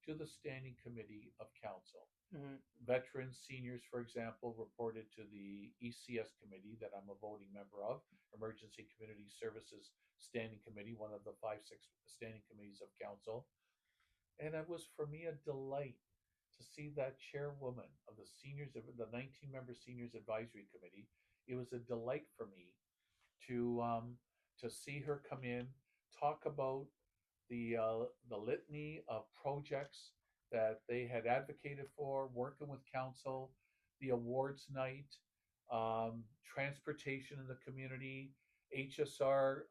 Speaker 2: to the Standing Committee of Council.
Speaker 1: Mm-hmm.
Speaker 2: Veterans, seniors, for example, reported to the ECS committee that I'm a voting member of, Emergency Community Services Standing Committee, one of the 5, 6 standing committees of council. And it was for me a delight to see that chairwoman of the seniors, the 19-member seniors advisory committee. It was a delight for me to um, to see her come in, talk about the litany of projects that they had advocated for, working with council, the awards night, transportation in the community, HSR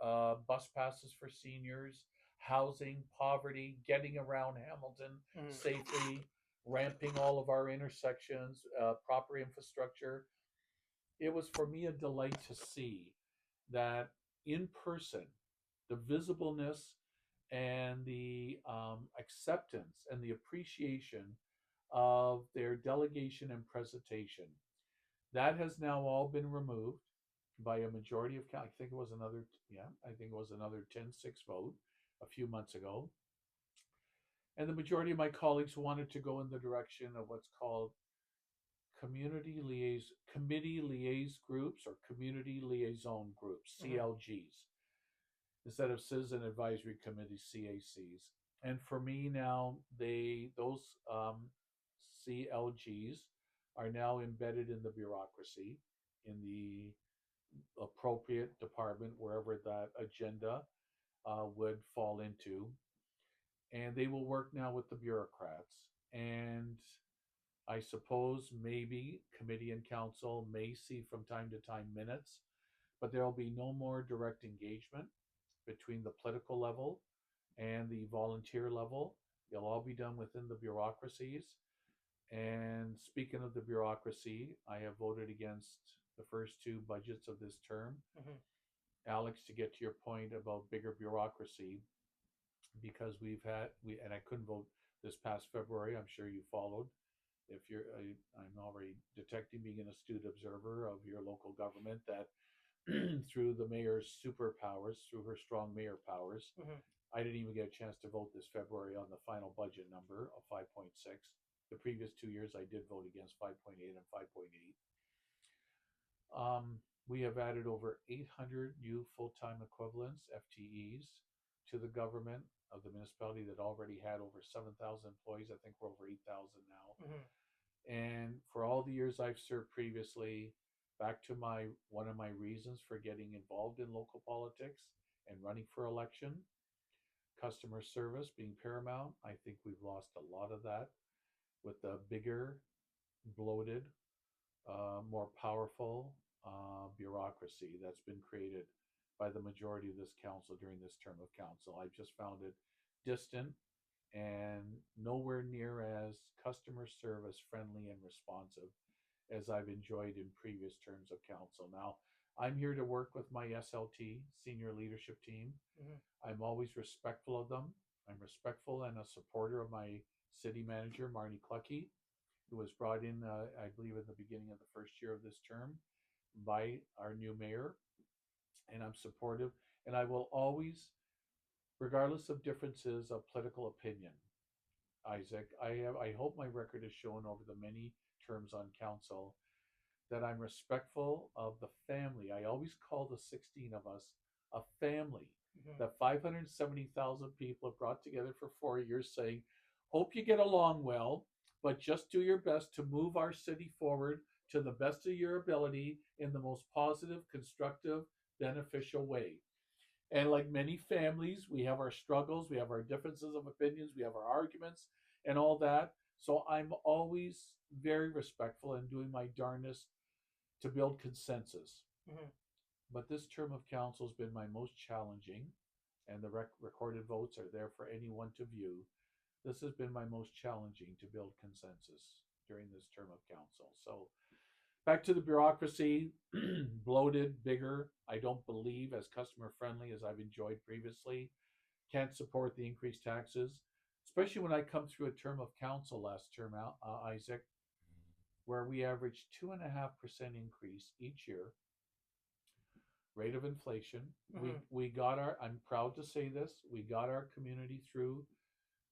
Speaker 2: bus passes for seniors, housing, poverty, getting around Hamilton
Speaker 1: Mm-hmm.
Speaker 2: safely, ramping all of our intersections, proper infrastructure. It was for me a delight to see that in person, the visibleness and the acceptance and the appreciation of their delegation and presentation. That has now all been removed by a majority of, I think it was another, yeah, I think it was another 10-6 vote a few months ago. And the majority of my colleagues wanted to go in the direction of what's called committee liaison groups or community liaison groups,
Speaker 1: Mm-hmm.
Speaker 2: CLGs, instead of citizen advisory committee, CACs. And for me now, those CLGs are now embedded in the bureaucracy, in the appropriate department, wherever that agenda would fall into, and they will work now with the bureaucrats. And I suppose maybe committee and council may see from time to time minutes, but there will be no more direct engagement between the political level and the volunteer level. They'll all be done within the bureaucracies. And speaking of the bureaucracy, I have voted against the first 2 budgets of this term.
Speaker 1: Mm-hmm.
Speaker 2: Alex, to get to your point about bigger bureaucracy, because and I couldn't vote this past February. I'm sure you followed. If I'm already detecting, being an astute observer of your local government, that through the mayor's superpowers, through her strong mayor powers,
Speaker 1: Mm-hmm.
Speaker 2: I didn't even get a chance to vote this February on the final budget number of 5.6. The previous 2 years, I did vote against 5.8 and 5.8. We have added over 800 new full-time equivalents, FTEs, to the government of the municipality that already had over 7,000 employees. I think we're over 8,000 now.
Speaker 1: Mm-hmm.
Speaker 2: And for all the years I've served previously, back to my one of my reasons for getting involved in local politics and running for election, customer service being paramount. I think we've lost a lot of that with the bigger, bloated, more powerful bureaucracy that's been created by the majority of this council during this term of council. I've just found it distant and nowhere near as customer service friendly and responsive as I've enjoyed in previous terms of council. Now, I'm here to work with my SLT, senior leadership team.
Speaker 1: Mhm.
Speaker 2: I'm always respectful of them. I'm respectful and a supporter of my city manager, Marnie Clucky, who was brought in, I believe, at the beginning of the first year of this term by our new mayor. And I'm supportive. And I will always, regardless of differences of political opinion, Isaac, I hope my record has shown over the many terms on council that I'm respectful of the family. I always call the 16 of us a family.
Speaker 1: Mhm.
Speaker 2: That 570,000 people have brought together for 4 years saying, hope you get along well, but just do your best to move our city forward to the best of your ability in the most positive, constructive, beneficial way. And like many families, we have our struggles, we have our differences of opinions, we have our arguments and all that. So I'm always very respectful and doing my darnest to build consensus.
Speaker 1: Mhm.
Speaker 2: But this term of council has been my most challenging, and the recorded votes are there for anyone to view. This has been my most challenging to build consensus during this term of council. So back to the bureaucracy, bloated, bigger. I don't believe as customer friendly as I've enjoyed previously. Can't support the increased taxes, especially when I come through a term of council last term out, Isaac, where we averaged 2.5% increase each year rate of inflation.
Speaker 1: Mhm.
Speaker 2: We got our. I'm proud to say this. We got our community through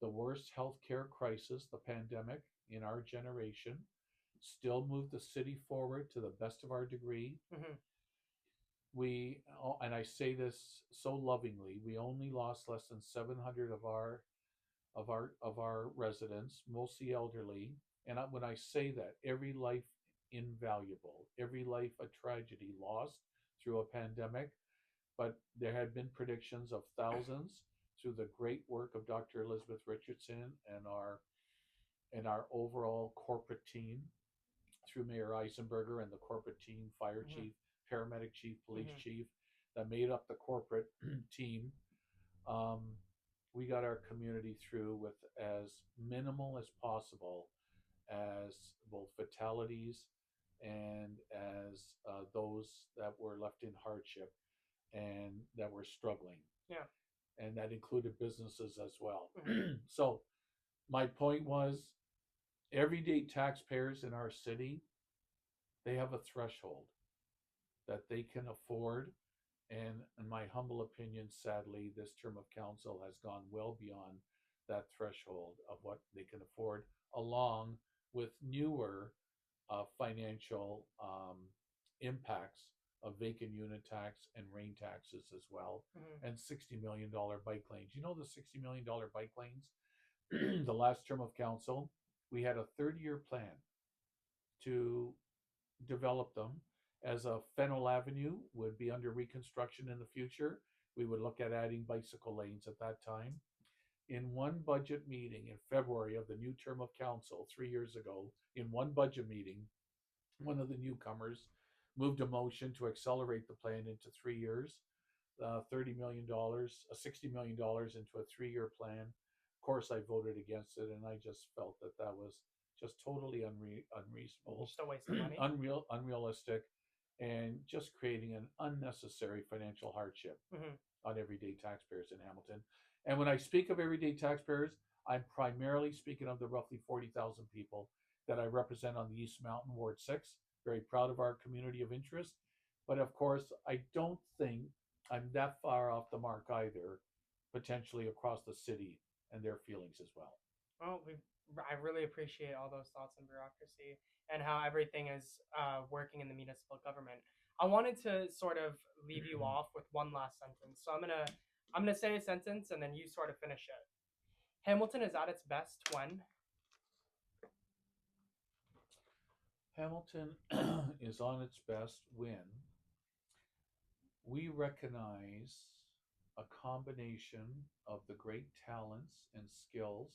Speaker 2: the worst healthcare crisis, the pandemic, in our generation. Still moved the city forward to the best of our degree.
Speaker 1: Mhm.
Speaker 2: We and I say this so lovingly. We only lost less than 700 of our residents, mostly elderly. And when I say that, every life invaluable, every life a tragedy lost through a pandemic. But there had been predictions of thousands through the great work of Dr. Elizabeth Richardson and our overall corporate team through Mayor Eisenberger and the corporate team, fire
Speaker 1: Mhm.
Speaker 2: chief, paramedic chief, police
Speaker 1: Mhm.
Speaker 2: chief, that made up the corporate team. Um, we got our community through with as minimal as possible as both fatalities and as those that were left in hardship and that were struggling.
Speaker 1: Yeah.
Speaker 2: And that included businesses as well.
Speaker 1: Mhm.
Speaker 2: So, my point was everyday taxpayers in our city, they have a threshold that they can afford. And in my humble opinion, sadly, this term of council has gone well beyond that threshold of what they can afford, along with newer financial impacts of vacant unit tax and rain taxes as well,
Speaker 1: Mhm.
Speaker 2: and $60 million bike lanes. You know the $60 million bike lanes? The last term of council, we had a 30-year plan to develop them as a Fennel Avenue would be under reconstruction in the future. We would look at adding bicycle lanes at that time. In one budget meeting in February of the new term of council 3 years ago, in one budget meeting, one of the newcomers moved a motion to accelerate the plan into 3 years, $30 million, $60 million into a 3 year plan. Of course, I voted against it, and I just felt that that was just totally unreasonable,
Speaker 1: Just a waste of money.
Speaker 2: unrealistic, and just creating an unnecessary financial hardship
Speaker 1: Mhm.
Speaker 2: on everyday taxpayers in Hamilton. And when I speak of everyday taxpayers, I'm primarily speaking of the roughly 40,000 people that I represent on the East Mountain Ward 6. Very proud of our community of interest. But of course, I don't think I'm that far off the mark either, potentially across the city and their feelings as well.
Speaker 1: Well, I really appreciate all those thoughts on bureaucracy and how everything is working in the municipal government. I wanted to sort of leave you off with one last sentence. So I'm gonna say a sentence and then you sort of finish it. Hamilton is at its best when.
Speaker 2: Hamilton is on its best when we recognize a combination of the great talents and skills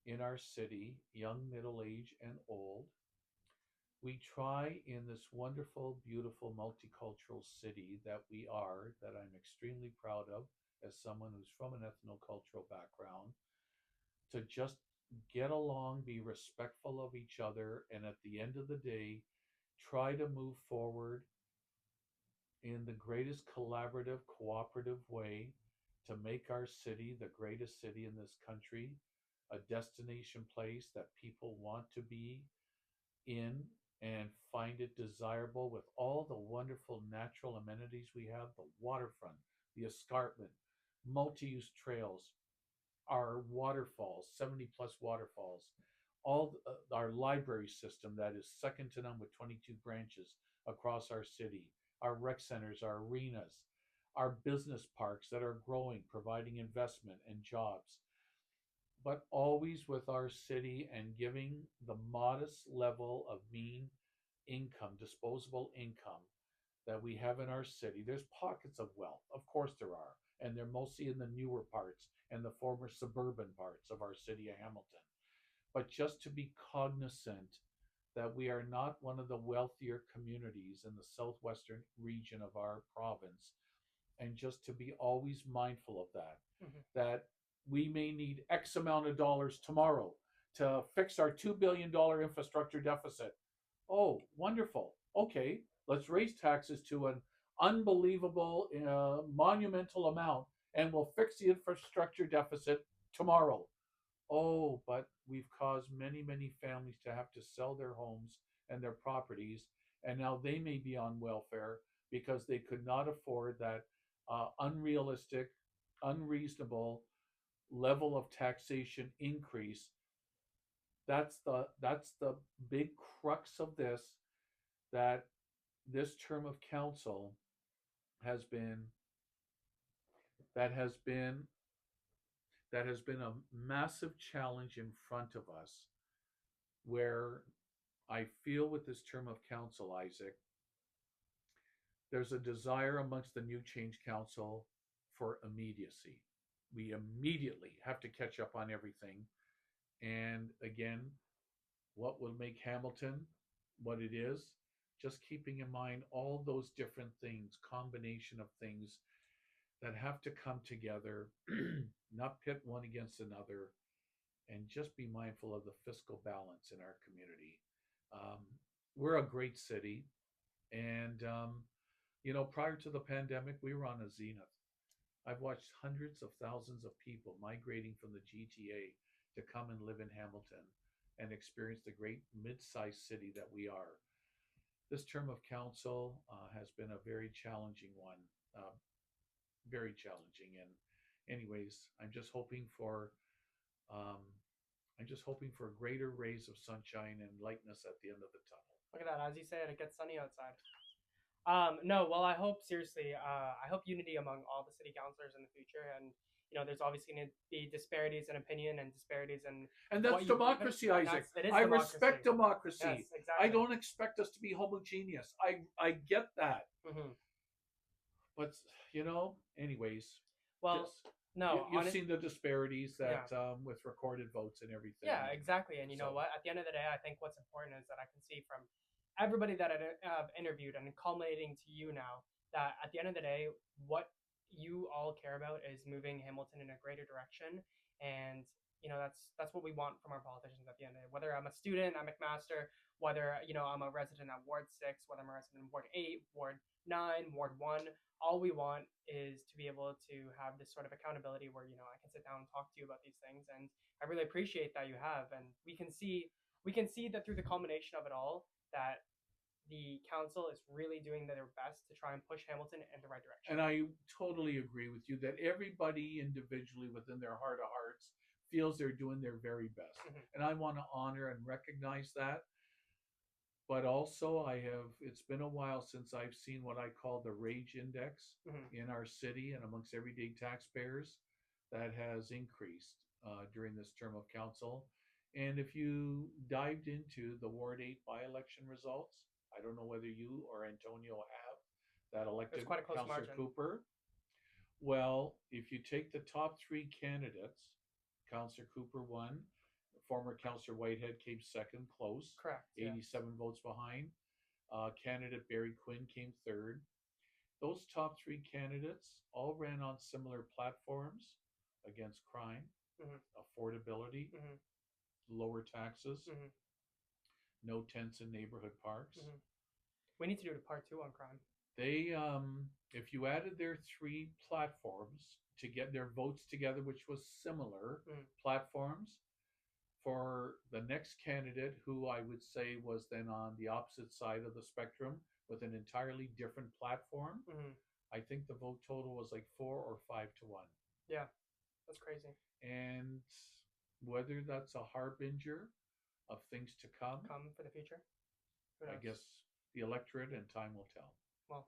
Speaker 2: in our city, young, middle age, and old. We try in this wonderful, beautiful, multicultural city that we are, that I'm extremely proud of as someone who's from an ethnocultural background, to just get along, be respectful of each other, and at the end of the day, try to move forward in the greatest collaborative, cooperative way to make our city the greatest city in this country, a destination place that people want to be in and find it desirable with all the wonderful natural amenities we have, the waterfront, the escarpment, multi-use trails, our waterfalls, 70 plus waterfalls, all our library system that is second to none with 22 branches across our city, our rec centers, our arenas, our business parks that are growing, providing investment and jobs, but always with our city and giving the modest level of mean income, disposable income that we have in our city. There's pockets of wealth, of course there are, and they're mostly in the newer parts and the former suburban parts of our city of Hamilton. But just to be cognizant that we are not one of the wealthier communities in the southwestern region of our province, and just to be always mindful of that,
Speaker 1: Mm-hmm.
Speaker 2: that we may need X amount of dollars tomorrow to fix our $2 billion infrastructure deficit. Oh, wonderful. Okay, let's raise taxes to an unbelievable, monumental amount, and we'll fix the infrastructure deficit tomorrow. Oh, but we've caused many, many families to have to sell their homes and their properties, and now they may be on welfare because they could not afford that unrealistic, unreasonable level of taxation increase. That's the big crux of this, that this term of council has been that has been that has been a massive challenge in front of us, where I feel with this term of council, Isaac, there's a desire amongst the new change council for immediacy. We immediately have to catch up on everything. And again, what will make Hamilton what it is, just keeping in mind all those different things, combination of things that have to come together, not pit one against another, and just be mindful of the fiscal balance in our community. Um, we're a great city, and prior to the pandemic, we were on a zenith. I've watched hundreds of thousands of people migrating from the GTA to come and live in Hamilton and experience the great mid-sized city that we are. This term of council has been a very challenging one, very challenging. And anyways, um, I'm just hoping for greater rays of sunshine and lightness at the end of the tunnel.
Speaker 1: Look at that. As you said, it gets sunny outside. No, well, I hope seriously. I hope unity among all the city councilors in the future, and there's obviously going to be disparities in opinion and disparities in
Speaker 2: And that's
Speaker 1: what you believe in.
Speaker 2: democracy, Isaac.
Speaker 1: It is
Speaker 2: I
Speaker 1: democracy.
Speaker 2: respect democracy.
Speaker 1: Yes, exactly.
Speaker 2: I don't expect us to be homogeneous. I get that.
Speaker 1: Mm-hmm.
Speaker 2: But anyways,
Speaker 1: Well, no,
Speaker 2: you've seen the disparities that with recorded votes and everything.
Speaker 1: Yeah, exactly. And you know what? At the end of the day, I think what's important is that I can see from everybody that I've interviewed and culminating to you now, that at the end of the day, what you all care about is moving Hamilton in a greater direction. And that's what we want from our politicians at the end of the day. Whether I'm a student at McMaster, whether I'm a resident at Ward 6, whether I'm a resident in Ward 8, Ward 9, Ward 1, all we want is to be able to have this sort of accountability where I can sit down and talk to you about these things. And I really appreciate that you have, and we can see that through the culmination of it all, that the council is really doing their best to try and push Hamilton in the right direction.
Speaker 2: And I totally agree with you that everybody individually within their heart of hearts feels they're doing their very best.
Speaker 1: Mm-hmm.
Speaker 2: And I want to honor and recognize that. But also, it's been a while since I've seen what I call the rage index in our city and amongst everyday taxpayers that has increased during this term of council. And if you dived into the Ward 8 by-election results, I don't know whether you or Antonio have that
Speaker 1: There's
Speaker 2: elected
Speaker 1: quite a close
Speaker 2: Councillor
Speaker 1: margin.
Speaker 2: Cooper. Well, if you take the top three candidates, Councillor Cooper won, former Councillor Whitehead came second, close,
Speaker 1: Correct. Yeah.
Speaker 2: 87 votes behind. Candidate Barry Quinn came third. Those top three candidates all ran on similar platforms against crime, affordability, lower taxes, no tents in neighborhood parks.
Speaker 1: We need to do a part 2 on crime.
Speaker 2: They, if you added their three platforms to get their votes together, which was similar platforms, for the next candidate, who I would say was then on the opposite side of the spectrum with an entirely different platform, I think the vote total was like 4 or 5 to 1.
Speaker 1: Yeah, that's crazy.
Speaker 2: And whether that's a harbinger of things to come
Speaker 1: for the future,
Speaker 2: I guess the electorate and time will tell.
Speaker 1: Well,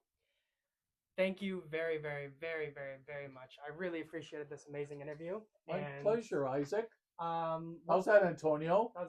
Speaker 1: thank you very, very, very, very, very much. I really appreciated this amazing interview.
Speaker 2: My pleasure, Isaac.
Speaker 1: How's
Speaker 2: How's that, Antonio?